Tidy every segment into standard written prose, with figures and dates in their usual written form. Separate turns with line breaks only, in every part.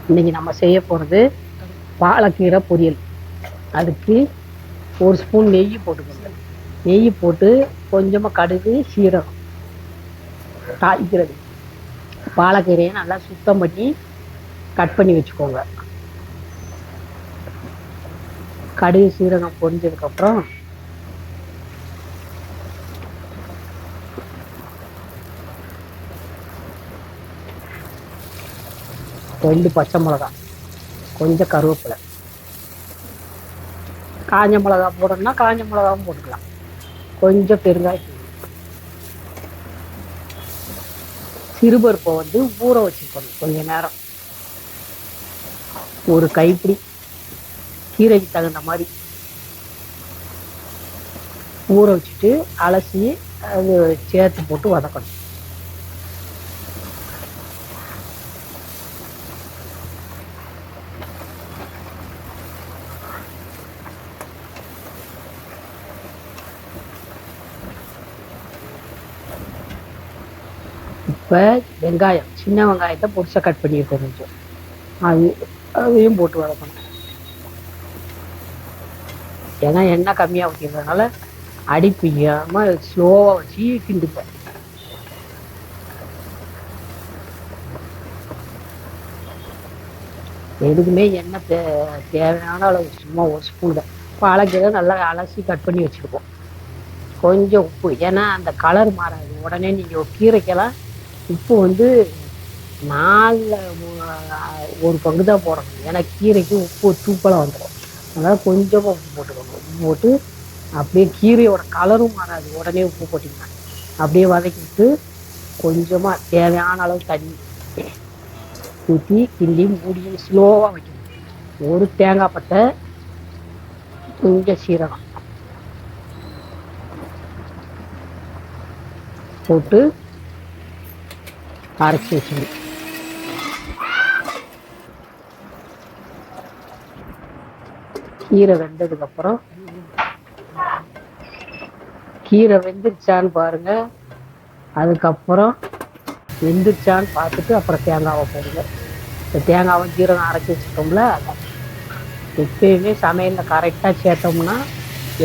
இன்னைக்கு நம்ம செய்ய போகிறது பாலக்கீரை பொரியல். அதுக்கு ஒரு ஸ்பூன் நெய் போட்டுக்கோங்க. நெய் போட்டு கொஞ்சமாக கடுகு சீரகம் தாளிக்கிறது. பாலக்கீரையை நல்லா சுத்தம் பண்ணி கட் பண்ணி வச்சுக்கோங்க. கடுகு சீரகம் பொரிஞ்சதுக்கப்புறம் ரெண்டு பச்சை மிளகா, கொஞ்சம் கருவேப்பிலை, காஞ்ச மிளகா போடணும்னா காஞ்ச மிளகாவும் போட்டுக்கலாம், கொஞ்சம் பெருங்காயம், சிறுபருப்பை ஊற வச்சுக்கணும் கொஞ்ச நேரம், ஒரு கைப்பிடி, கீரைக்கு தகுந்த மாதிரி ஊற வச்சுட்டு அலசி அது சேர்த்து போட்டு வதக்கணும். இப்போ வெங்காயம், சின்ன வெங்காயத்தை பொடிசா கட் பண்ணியிருக்கோம் கொஞ்சம், அதையும் போட்டு வதக்கணும். ஏன்னா எண்ணெய் கம்மியாக ஊற்றிடுறதுனால அடிப்பிக்காமல் ஸ்லோவாக வச்சு கிண்டுப்பேன். எதுக்குமே எண்ணெய் தேவையான அளவு, சும்மா ஒரு ஸ்பூன் தான். பாலக்கீரை நல்லா அலசி கட் பண்ணி வச்சுருக்கோம். கொஞ்சம் உப்பு, ஏன்னா அந்த கலர் மாறாது உடனே. நீங்கள் கீரைக்கெல்லாம் உப்பு 4 ஒரு பங்கு தான் போடணும், ஏன்னா கீரைக்கு உப்பு தூக்கலாக வந்துடும். அதனால் கொஞ்சமாக உப்பு போட்டுக்கணும். உப்பு போட்டு அப்படியே கீரையோட கலரும் மாறாது உடனே உப்பு போட்டிங்கன்னா. அப்படியே வதக்கிட்டு கொஞ்சமாக தேவையான அளவு தண்ணி ஊற்றி கிண்டி மூடி ஸ்லோவாக வைக்கணும். ஒரு தேங்காய் பட்டை, கொஞ்சம் சீரகம் போட்டு அரைச்சி வச்சுக்கணும். கீரை வெந்ததுக்கப்புறம், கீரை வெந்துருச்சான்னு பாருங்க. அதுக்கப்புறம் வெந்துருச்சான்னு பார்த்துட்டு அப்புறம் தேங்காவை போடுங்க. இந்த தேங்காவை ஜீரகம் அரைச்சி வச்சுட்டோம்ல, எப்பயுமே சமையலில் கரெக்டாக சேர்த்தோம்னா,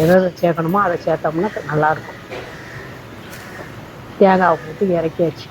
எதை சேர்க்கணுமோ அதை சேர்த்தோம்னா நல்லாயிருக்கும். தேங்காவை போட்டு இறக்கியாச்சு.